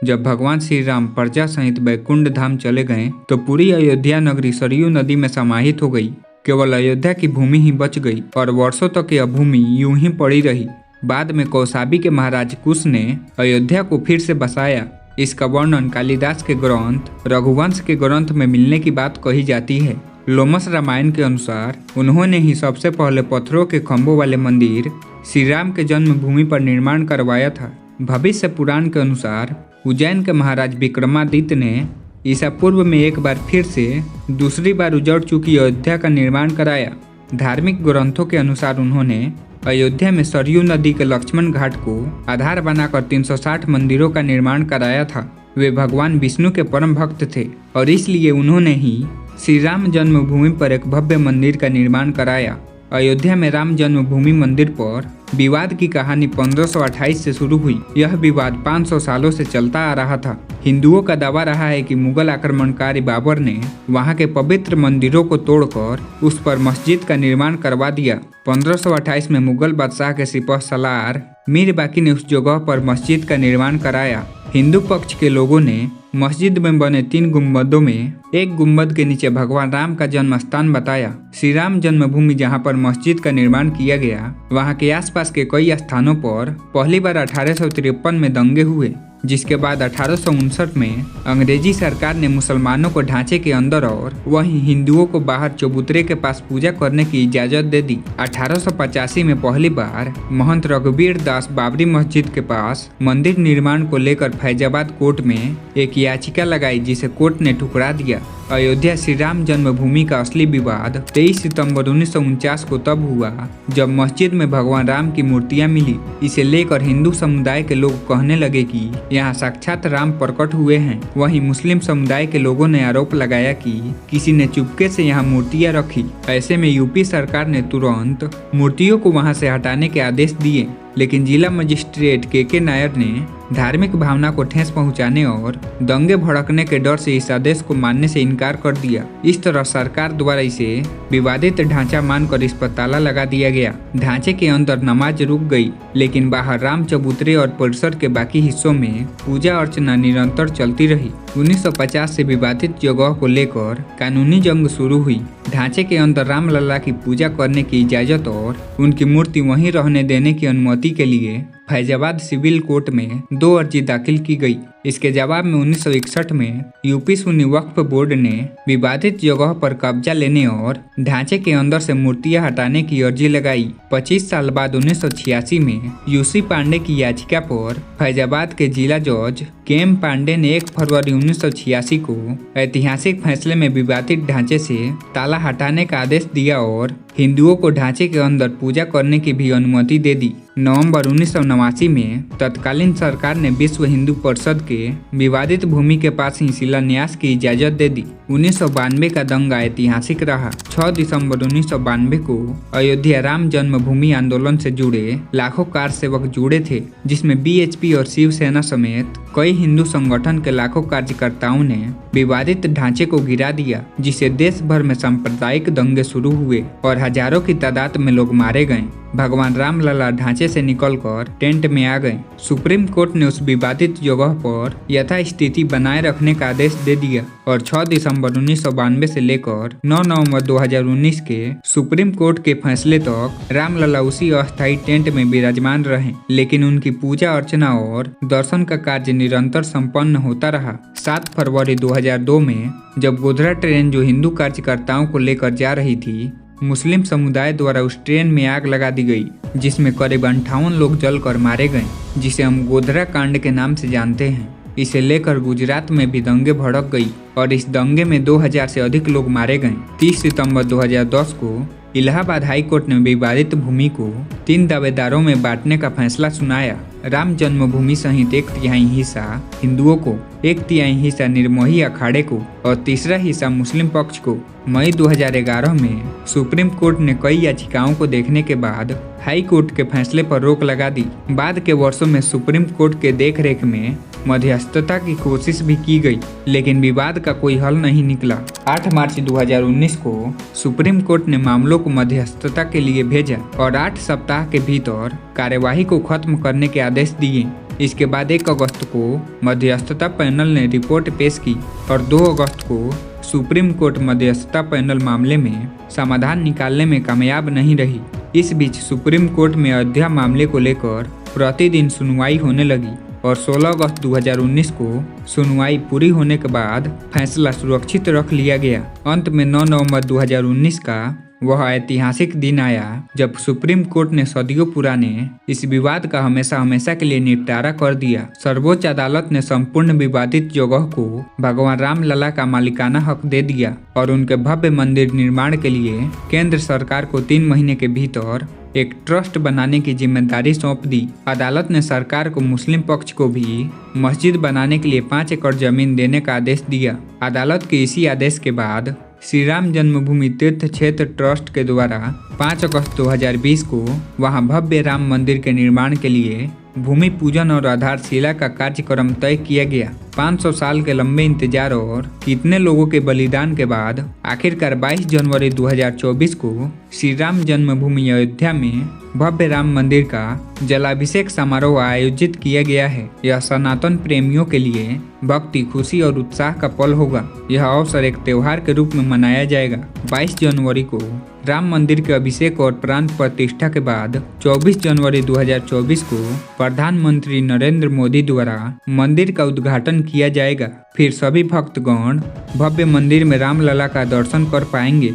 जब भगवान श्री राम प्रजा सहित बैकुंठ धाम चले गए तो पूरी अयोध्या नगरी सरयू नदी में समाहित हो गई। केवल अयोध्या की भूमि ही बच गई और वर्षों तक यह भूमि यूं ही पड़ी रही। बाद में कौशांबी के महाराज कुश ने अयोध्या को फिर से बसाया। इसका वर्णन कालिदास के ग्रंथ रघुवंश के ग्रंथ में मिलने की बात कही जाती है। लोमस रामायण के अनुसार उन्होंने ही सबसे पहले पत्थरों के खंभों वाले मंदिर श्री राम के जन्मभूमि पर निर्माण करवाया था। भविष्य पुराण के अनुसार उज्जैन के महाराज विक्रमादित्य ने ईसा पूर्व में एक बार फिर से दूसरी बार उजड़ चुकी अयोध्या का निर्माण कराया। धार्मिक ग्रंथों के अनुसार उन्होंने अयोध्या में सरयू नदी के लक्ष्मण घाट को आधार बनाकर 360 मंदिरों का निर्माण कराया था। वे भगवान विष्णु के परम भक्त थे और इसलिए उन्होंने ही श्री राम जन्मभूमि पर एक भव्य मंदिर का निर्माण कराया। अयोध्या में राम जन्मभूमि मंदिर पर विवाद की कहानी 1528 से शुरू हुई। यह विवाद 500 सालों से चलता आ रहा था। हिंदुओं का दावा रहा है कि मुगल आक्रमणकारी बाबर ने वहां के पवित्र मंदिरों को तोड़कर उस पर मस्जिद का निर्माण करवा दिया। 1528 में मुगल बादशाह के सिपह सलार मीर बाकी ने उस जगह पर मस्जिद का निर्माण कराया। हिंदू पक्ष के लोगों ने मस्जिद में बने 3 गुंबदों में एक गुंबद के नीचे भगवान राम का जन्म स्थान बताया। श्री राम जन्मभूमि जहां पर मस्जिद का निर्माण किया गया, वहां के आसपास के कई स्थानों पर पहली बार 1853 में दंगे हुए, जिसके बाद 1859 में अंग्रेजी सरकार ने मुसलमानों को ढांचे के अंदर और वहीं हिंदुओं को बाहर चबूतरे के पास पूजा करने की इजाजत दे दी। 1885 में पहली बार महंत रघुवीर दास बाबरी मस्जिद के पास मंदिर निर्माण को लेकर फैजाबाद कोर्ट में एक याचिका लगाई, जिसे कोर्ट ने ठुकरा दिया। अयोध्या श्री राम जन्मभूमि का असली विवाद 23 सितंबर 1949 को तब हुआ जब मस्जिद में भगवान राम की मूर्तियां मिली। इसे लेकर हिंदू समुदाय के लोग कहने लगे कि यहाँ साक्षात राम प्रकट हुए हैं। वहीं मुस्लिम समुदाय के लोगों ने आरोप लगाया कि किसी ने चुपके से यहाँ मूर्तियां रखी। ऐसे में यूपी सरकार ने तुरंत मूर्तियों को वहां से हटाने के आदेश दिए, लेकिन जिला मजिस्ट्रेट के नायर ने धार्मिक भावना को ठेस पहुंचाने और दंगे भड़कने के डर से इस आदेश को मानने से इनकार कर दिया। इस तरह सरकार द्वारा इसे विवादित ढांचा मानकर इस पर ताला लगा दिया गया। ढांचे के अंदर नमाज रुक गई, लेकिन बाहर राम चबूतरे और परिसर के बाकी हिस्सों में पूजा अर्चना निरंतर चलती रही। 1950 से विवादित जगह को लेकर कानूनी जंग शुरू हुई। ढांचे के अंदर रामलला की पूजा करने की इजाजत और उनकी मूर्ति वहीं रहने देने की अनुमति के लिए फैजाबाद सिविल कोर्ट में 2 अर्जी दाखिल की गई। इसके जवाब में 1961 में यूपी सुन्नी वक्फ बोर्ड ने विवादित जगह पर कब्जा लेने और ढांचे के अंदर से मूर्तियां हटाने की अर्जी लगाई। 25 साल बाद 1986 में यूसी पांडे की याचिका पर फैजाबाद के जिला जज केएम पांडे ने 1 फरवरी 1986 को ऐतिहासिक फैसले में विवादित ढांचे से ताला हटाने का आदेश दिया और हिंदुओं को ढांचे के अंदर पूजा करने की भी अनुमति दे दी। नवंबर 1989 में तत्कालीन सरकार ने विश्व हिंदू परिषद के विवादित भूमि के पास ही शिलान्यास की इजाजत दे दी। 1992 का दंगा ऐतिहासिक रहा। 6 दिसंबर 1992 को अयोध्या राम जन्मभूमि आंदोलन से जुड़े लाखों कार सेवक जुड़े थे, जिसमें बीएचपी और शिवसेना समेत कई हिंदू संगठन के लाखों कार्यकर्ताओं ने विवादित ढांचे को गिरा दिया, जिससे देश भर में सांप्रदायिक दंगे शुरू हुए और हजारों की तादाद में लोग मारे गए। भगवान रामलला ढांचे से निकलकर टेंट में आ गए। सुप्रीम कोर्ट ने उस विवादित जगह पर यथास्थिति बनाए रखने का आदेश दे दिया और 6 दिसंबर 1992 से लेकर 9 नवंबर 2019 के सुप्रीम कोर्ट के फैसले तक रामलला उसी अस्थायी टेंट में विराजमान रहे, लेकिन उनकी पूजा अर्चना और दर्शन का कार्य निरंतर संपन्न होता रहा। 7 फरवरी 2002 में जब गोधरा ट्रेन जो हिंदू कार्यकर्ताओं को लेकर जा रही थी, मुस्लिम समुदाय द्वारा उस ट्रेन में आग लगा दी गई, जिसमें करीब 58 लोग जलकर मारे गए, जिसे हम गोधरा कांड के नाम से जानते हैं। इसे लेकर गुजरात में भी दंगे भड़क गई और इस दंगे में 2000 से अधिक लोग मारे गए। 30 सितंबर 2010 को इलाहाबाद हाई कोर्ट ने विवादित भूमि को 3 दावेदारों में बांटने का फैसला सुनाया। राम जन्मभूमि सहित 1/3 हिस्सा हिंदुओं को, 1/3 हिस्सा निर्मोही अखाड़े को और तीसरा हिस्सा मुस्लिम पक्ष को। मई 2011 में सुप्रीम कोर्ट ने कई याचिकाओं को देखने के बाद हाई कोर्ट के फैसले पर रोक लगा दी। बाद के वर्षों में सुप्रीम कोर्ट के देखरेख में मध्यस्थता की कोशिश भी की गई, लेकिन विवाद का कोई हल नहीं निकला। 8 मार्च 2019 को सुप्रीम कोर्ट ने मामलों को मध्यस्थता के लिए भेजा और 8 सप्ताह के भीतर कार्यवाही को खत्म करने के आदेश दिए। इसके बाद 1 अगस्त को मध्यस्थता पैनल ने रिपोर्ट पेश की और 2 अगस्त को सुप्रीम कोर्ट मध्यस्थता पैनल मामले में समाधान निकालने में कामयाब नहीं रही। इस बीच सुप्रीम कोर्ट में अयोध्या मामले को लेकर प्रतिदिन सुनवाई होने लगी और 16 अगस्त 2019 को सुनवाई पूरी होने के बाद फैसला सुरक्षित रख लिया गया। अंत में 9 नवंबर 2019 का वह ऐतिहासिक दिन आया जब सुप्रीम कोर्ट ने सदियों पुराने इस विवाद का हमेशा हमेशा के लिए निपटारा कर दिया। सर्वोच्च अदालत ने संपूर्ण विवादित जगह को भगवान राम लला का मालिकाना हक दे दिया और उनके भव्य मंदिर निर्माण के लिए केंद्र सरकार को 3 महीने के भीतर एक ट्रस्ट बनाने की जिम्मेदारी सौंप दी। अदालत ने सरकार को मुस्लिम पक्ष को भी मस्जिद बनाने के लिए 5 एकड़ जमीन देने का आदेश दिया। अदालत के इसी आदेश के बाद श्री राम जन्मभूमि तीर्थ क्षेत्र ट्रस्ट के द्वारा 5 अगस्त 2020 को वहां भव्य राम मंदिर के निर्माण के लिए भूमि पूजन और आधारशिला का कार्यक्रम तय किया गया। 500 साल के लंबे इंतजार और कितने लोगों के बलिदान के बाद आखिरकार 22 जनवरी 2024 को श्री राम जन्मभूमि अयोध्या में भव्य राम मंदिर का जलाभिषेक समारोह आयोजित किया गया है। यह सनातन प्रेमियों के लिए भक्ति, खुशी और उत्साह का पल होगा। यह अवसर एक त्योहार के रूप में मनाया जाएगा। 22 जनवरी को राम मंदिर के अभिषेक और प्राण प्रतिष्ठा के बाद 24 जनवरी 2024 को प्रधानमंत्री नरेंद्र मोदी द्वारा मंदिर का उद्घाटन किया जाएगा। फिर सभी भक्तगण भव्य मंदिर में रामलला का दर्शन कर पाएंगे।